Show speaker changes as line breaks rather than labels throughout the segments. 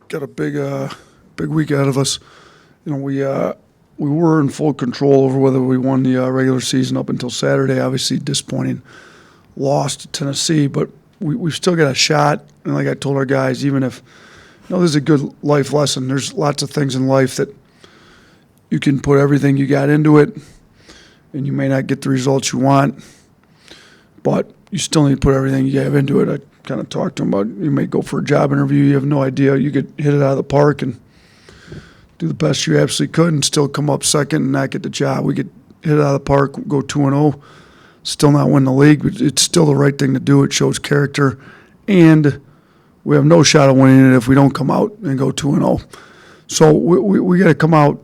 got a big week ahead of us. We were in full control over whether we won the regular season up until Saturday. Obviously, disappointing loss to Tennessee, but we've still got a shot. And like I told our guys, even if this is a good life lesson. There's lots of things in life that you can put everything you got into it, and you may not get the results you want, but you still need to put everything you have into it. I kind of talked to him about you may go for a job interview. You have no idea. You could hit it out of the park and do the best you absolutely could and still come up second and not get the job. We could hit it out of the park, go 2-0, still not win the league, but it's still the right thing to do. It shows character, and we have no shot of winning it if we don't come out and go 2-0. So we got to come out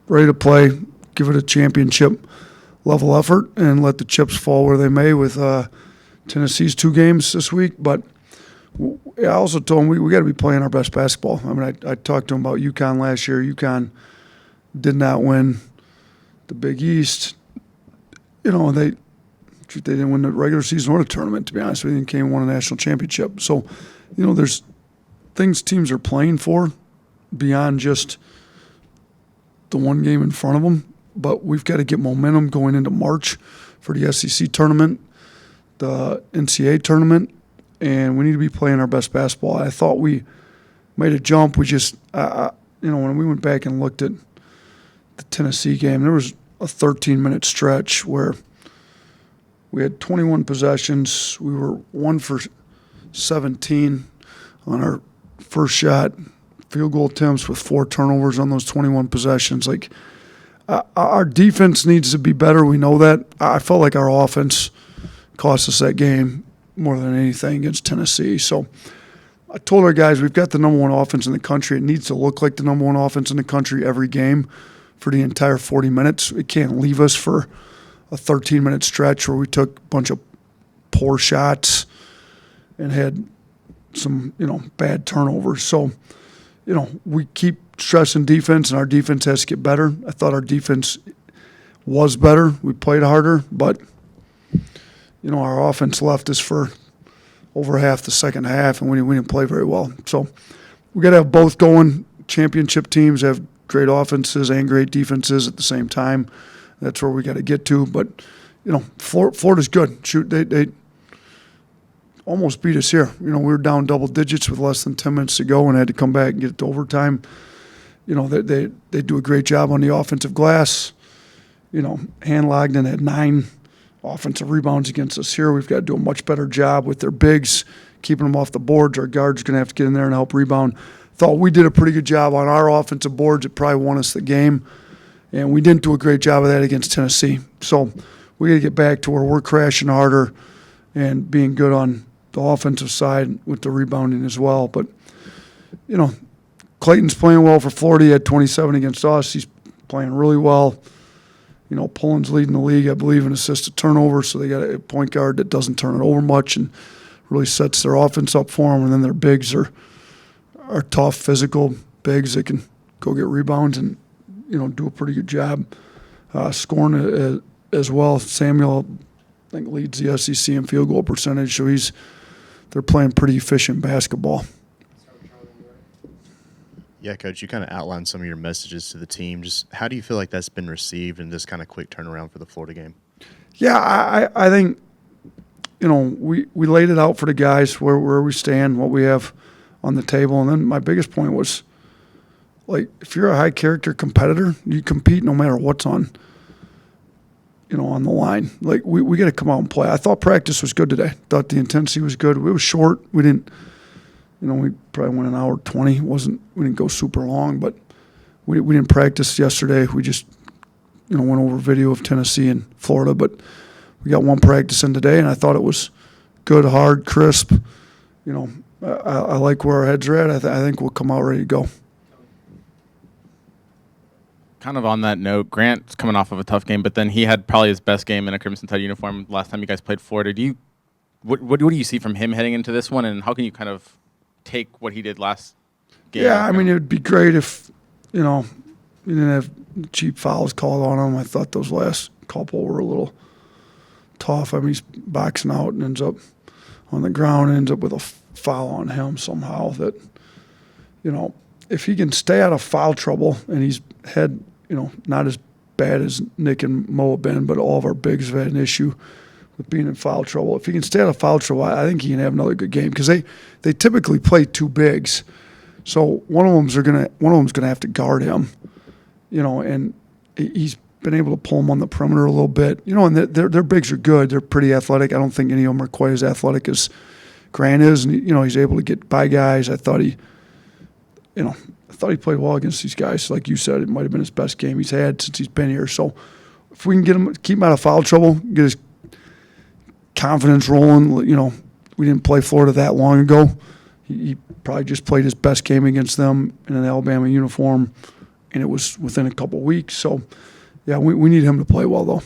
ready to play, give it a championship level effort, and let the chips fall where they may with Tennessee's 2 games this week. But I also told him we got to be playing our best basketball. I mean, I talked to him about UConn last year. UConn did not win the Big East. They didn't win the regular season or the tournament, to be honest with you, and came and won a national championship. So, there's things teams are playing for beyond just the one game in front of them. But we've got to get momentum going into March for the SEC tournament, the NCAA tournament, and we need to be playing our best basketball. I thought we made a jump. We just, when we went back and looked at the Tennessee game, there was a 13-minute stretch where we had 21 possessions. We were 1 for 17 on our first shot, field goal attempts with 4 turnovers on those 21 possessions. Our defense needs to be better. We know that. I felt like our offense cost us that game more than anything against Tennessee. So I told our guys we've got the number 1 offense in the country. It needs to look like the number 1 offense in the country every game for the entire 40 minutes. It can't leave us for a 13-minute stretch where we took a bunch of poor shots and had some, bad turnovers. So, we keep stressing defense, and our defense has to get better. I thought our defense was better. We played harder, but our offense left us for over half the second half, and we didn't play very well. So we got to have both going. Championship teams have great offenses and great defenses at the same time. That's where we got to get to. But, Florida's good. Shoot, they almost beat us here. We were down double digits with less than 10 minutes to go and had to come back and get it to overtime. They do a great job on the offensive glass. Hand-Logden had 9 offensive rebounds against us here. We've got to do a much better job with their bigs, keeping them off the boards. Our guards are going to have to get in there and help rebound. Thought we did a pretty good job on our offensive boards. It probably won us the game. And we didn't do a great job of that against Tennessee. So we got to get back to where we're crashing harder and being good on the offensive side with the rebounding as well. But, Clayton's playing well for Florida. He had 27 against us. He's playing really well. Pullen's leading the league, I believe, in assists to turnover, so they got a point guard that doesn't turn it over much and really sets their offense up for them. And then their bigs are tough, physical bigs that can go get rebounds and, do a pretty good job scoring as well. Samuel, I think, leads the SEC in field goal percentage, so they're playing pretty efficient basketball.
Yeah, Coach, you kind of outlined some of your messages to the team. Just how do you feel like that's been received in this kind of quick turnaround for the Florida game?
Yeah, I think, we laid it out for the guys where we stand, what we have on the table. And then my biggest point was, if you're a high-character competitor, you compete no matter what's on the line. We got to come out and play. I thought practice was good today. Thought the intensity was good. It was short. We didn't – we probably went an hour 20. We didn't go super long, but we didn't practice yesterday. We just, went over video of Tennessee and Florida. But we got one practice in today, and I thought it was good, hard, crisp. I like where our heads are at. I think we'll come out ready to go.
Kind of on that note, Grant's coming off of a tough game, but then he had probably his best game in a Crimson Tide uniform last time you guys played Florida. What do you see from him heading into this one, and how can you kind of take what he did last game?
Yeah, I mean, it would be great if, you didn't have cheap fouls called on him. I thought those last couple were a little tough. I mean, he's boxing out and ends up on the ground and ends up with a foul on him somehow that, if he can stay out of foul trouble, and he's had, not as bad as Nick and Mo have been, but all of our bigs have had an issue with being in foul trouble. If he can stay out of foul trouble, I think he can have another good game because they typically play two bigs, so one of them's gonna have to guard him, and he's been able to pull him on the perimeter a little bit, and their bigs are good. They're pretty athletic. I don't think any of them are quite as athletic as Grant is, and he's able to get by guys. I thought he played well against these guys. Like you said, it might have been his best game he's had since he's been here. So if we can keep him out of foul trouble, get his confidence rolling. We didn't play Florida that long ago. He probably just played his best game against them in an Alabama uniform, and it was within a couple weeks. So, yeah, we need him to play well, though.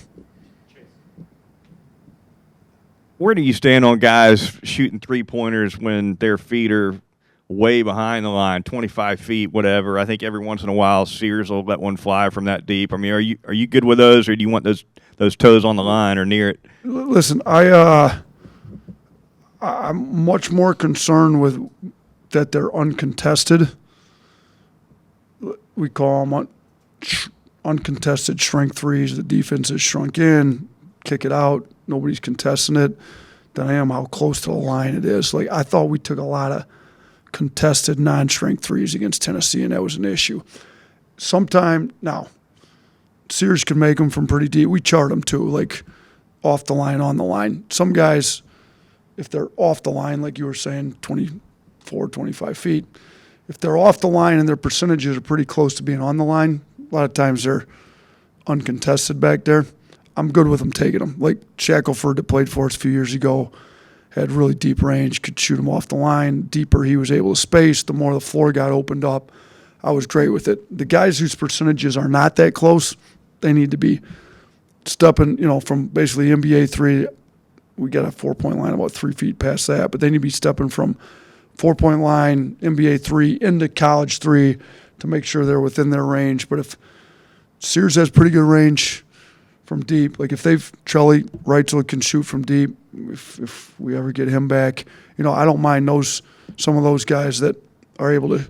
Where do you stand on guys shooting three-pointers when their feet are way behind the line, 25 feet, whatever? I think every once in a while Sears will let one fly from that deep. I mean, are you good with those, or do you want those toes on the line or near it?
Listen, I'm much more concerned with that they're uncontested. We call them uncontested shrink threes. The defense is shrunk in, kick it out, nobody's contesting it. Than I am how close to the line it is. Like, I thought we took a lot of contested non-shrink threes against Tennessee, and that was an issue. Now, Sears can make them from pretty deep. We chart them too, like off the line, on the line. Some guys, if they're off the line, like you were saying, 24, 25 feet, if they're off the line and their percentages are pretty close to being on the line, a lot of times they're uncontested back there. I'm good with them taking them. Like Shackelford that played for us a few years ago had really deep range, could shoot him off the line. Deeper he was able to space, the more the floor got opened up. I was great with it. The guys whose percentages are not that close, they need to be stepping, from basically NBA 3. We got a 4-point line about 3 feet past that, but they need to be stepping from 4-point line, NBA 3, into college 3 to make sure they're within their range. But if Sears has pretty good range from deep, like if Trelly Reitzel can shoot from deep, if we ever get him back, I don't mind some of those guys that are able to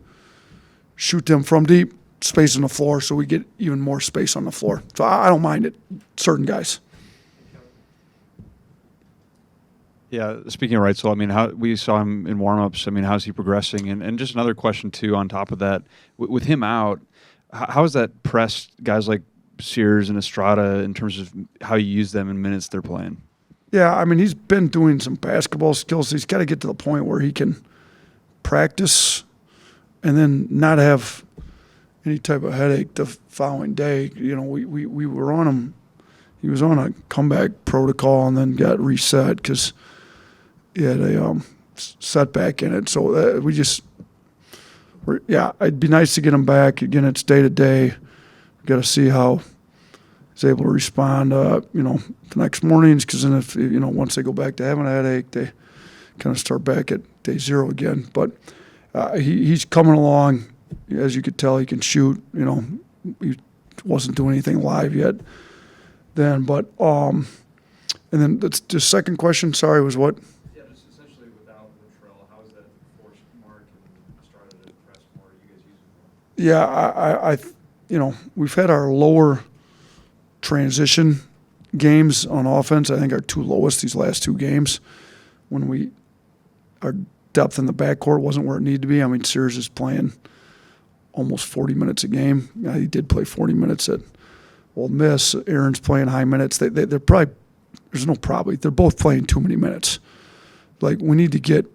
shoot them from deep, space on the floor, so we get even more space on the floor. So I don't mind it, certain guys.
Yeah, speaking of Reitzel, I mean, we saw him in warm-ups. I mean, how's he progressing? And just another question, too, on top of that. With him out, how has that pressed guys like Sears and Estrada in terms of how you use them in minutes they're playing?
Yeah, I mean, he's been doing some basketball skills. He's got to get to the point where he can practice and then not have any type of headache the following day. We were on him. He was on a comeback protocol and then got reset because he had a setback in it. So it'd be nice to get him back. Again, it's day to day. Got to see how he's able to respond, the next mornings, because then if, once they go back to having a headache, they kind of start back at day zero again. But he's coming along. As you could tell, he can shoot. He wasn't doing anything live yet then. But, and then the second question, sorry, was what?
Yeah, just essentially without Latrell, how is that forced Mark and Estrada to press more? You guys use it more?
Yeah, we've had our lower transition games on offense. I think our two lowest these last two games when our depth in the backcourt wasn't where it needed to be. I mean, Sears is playing almost 40 minutes a game. He did play 40 minutes at Ole Miss. Aaron's playing high minutes. They're probably, there's no probably, they're both playing too many minutes. Like, we need to get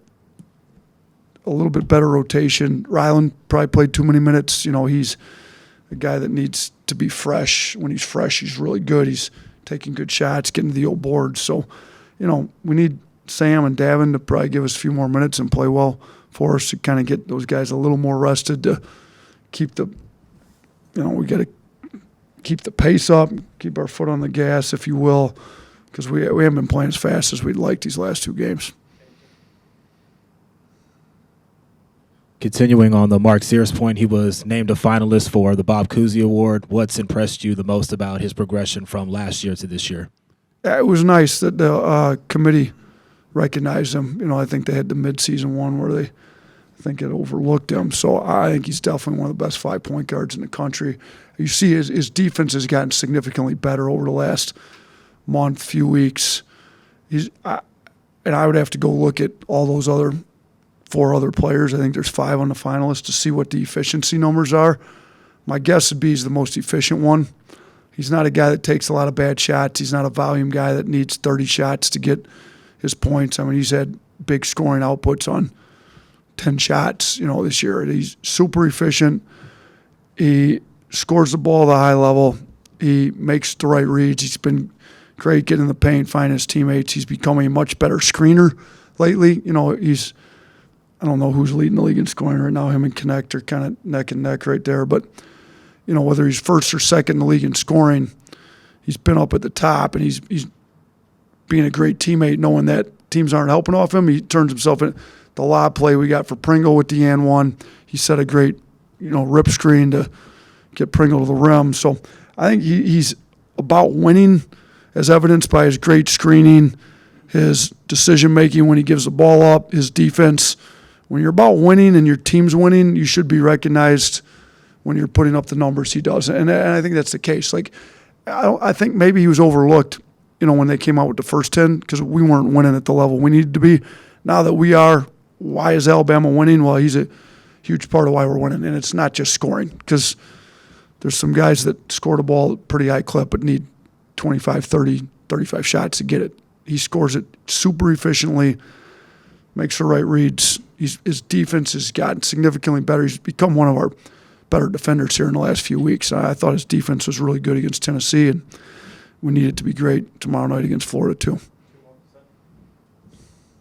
a little bit better rotation. Ryland probably played too many minutes. He's a guy that needs to be fresh. When he's fresh, he's really good. He's taking good shots, getting to the old board. So, we need Sam and Davin to probably give us a few more minutes and play well for us to kind of get those guys a little more rested to keep the, we got to keep the pace up, keep our foot on the gas, if you will, because we haven't been playing as fast as we'd like these last two games.
Continuing on the Mark Sears point, he was named a finalist for the Bob Cousy Award. What's impressed you the most about his progression from last year to this year?
It was nice that the committee recognized him. I think they had the midseason one where I think it overlooked him. So I think he's definitely one of the best 5-point guards in the country. You see his defense has gotten significantly better over the last month, few weeks. And I would have to go look at all those 4 other players. I think there's 5 on the finalists to see what the efficiency numbers are. My guess would be he's the most efficient one. He's not a guy that takes a lot of bad shots. He's not a volume guy that needs 30 shots to get his points. I mean, he's had big scoring outputs on 10 shots, this year. He's super efficient. He scores the ball at a high level. He makes the right reads. He's been great getting in the paint, finding his teammates. He's becoming a much better screener lately. I don't know who's leading the league in scoring right now. Him and Connect are kind of neck and neck right there. But, whether he's first or second in the league in scoring, he's been up at the top, and he's being a great teammate, knowing that teams aren't helping off him. He turns himself in. The lob play we got for Pringle with the and one, he set a great, rip screen to get Pringle to the rim. So I think he's about winning, as evidenced by his great screening, his decision-making when he gives the ball up, his defense. When you're about winning and your team's winning, you should be recognized when you're putting up the numbers he does. And I think that's the case. Like, I think maybe he was overlooked, when they came out with the first 10, because we weren't winning at the level we needed to be. Now that we are, why is Alabama winning? Well, he's a huge part of why we're winning. And it's not just scoring, because there's some guys that score the ball at a pretty high clip but need 25, 30, 35 shots to get it. He scores it super efficiently, makes the right reads. His defense has gotten significantly better. He's become one of our better defenders here in the last few weeks. I thought his defense was really good against Tennessee, and we need it to be great tomorrow night against Florida too.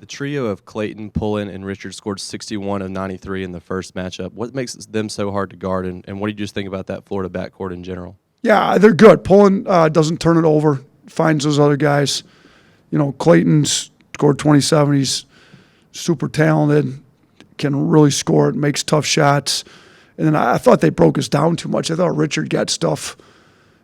The trio of Clayton, Pullen, and Richard scored 61 of 93 in the first matchup. What makes them so hard to guard, and what do you just think about that Florida backcourt in general?
Yeah, they're good. Pullen doesn't turn it over, finds those other guys. Clayton's scored 27. He's super talented, can really score it, makes tough shots. And then I thought they broke us down too much. I thought Richard got stuff,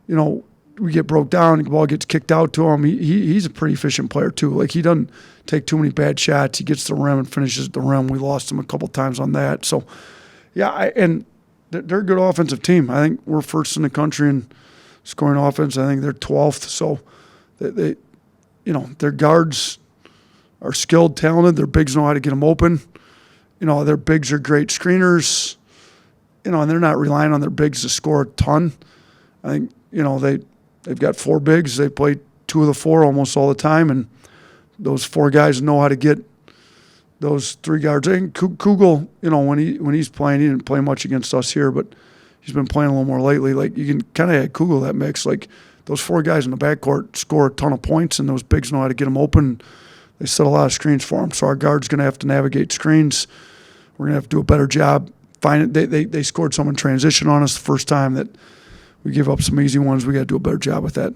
we get broke down, the ball gets kicked out to him. He's a pretty efficient player too. Like, he doesn't take too many bad shots. He gets to the rim and finishes at the rim. We lost him a couple times on that. So, yeah, and they're a good offensive team. I think we're first in the country in scoring offense. I think they're 12th. So, they their guards are skilled, talented. Their bigs know how to get them open. Their bigs are great screeners. And they're not relying on their bigs to score a ton. I think, they've got 4 bigs. They play 2 of the 4 almost all the time, and those 4 guys know how to get those 3 guards. And Kugel, when he's playing, he didn't play much against us here, but he's been playing a little more lately. Like, you can kind of add Kugel that mix. Like, those 4 guys in the backcourt score a ton of points, and those bigs know how to get them open. They set a lot of screens for them. So our guard's going to have to navigate screens. We're going to have to do a better job. They scored some in transition on us the first time that we give up some easy ones. We got to do a better job with that.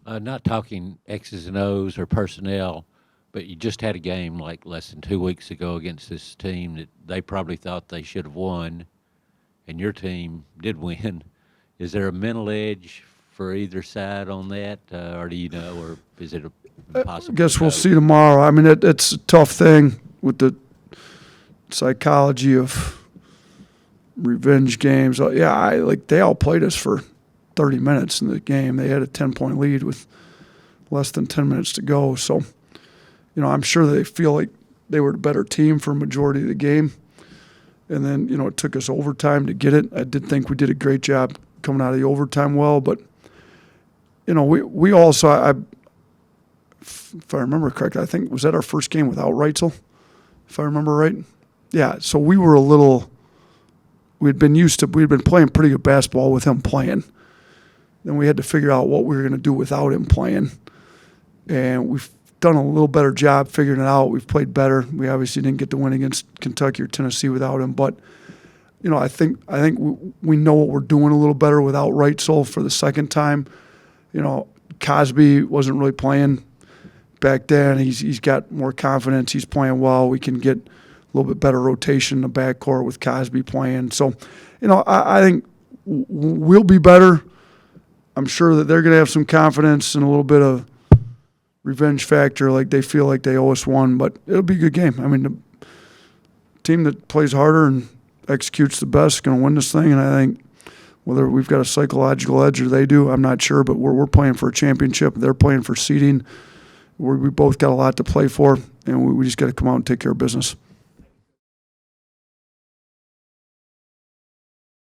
Not talking X's and O's or personnel, but you just had a game like less than 2 weeks ago against this team that they probably thought they should have won, and your team did win. Is there a mental edge for either side on that, or do you know, or is it impossible?
I guess we'll see tomorrow. I mean, it's a tough thing with the psychology of revenge games. Yeah, they all played us for 30 minutes in the game. They had a 10-point lead with less than 10 minutes to go. So, I'm sure they feel like they were the better team for a majority of the game. And then, it took us overtime to get it. I did think we did a great job coming out of the overtime well, but, we also, if I remember correctly, I think, was that our first game without Reitzel, if I remember right? Yeah, so we were we'd been playing pretty good basketball with him playing. Then we had to figure out what we were going to do without him playing. And we've done a little better job figuring it out. We've played better. We obviously didn't get the win against Kentucky or Tennessee without him, but I think we know what we're doing a little better without Reitzel for the second time. Cosby wasn't really playing back then. He's got more confidence. He's playing well. We can get a little bit better rotation in the backcourt with Cosby playing. So, I think we'll be better. I'm sure that they're going to have some confidence and a little bit of revenge factor, like they feel like they owe us one, but it'll be a good game. I mean, the team that plays harder and executes the best is going to win this thing, and I think whether we've got a psychological edge or they do, I'm not sure, but we're playing for a championship. They're playing for seeding. We both got a lot to play for, and we just got to come out and take care of business.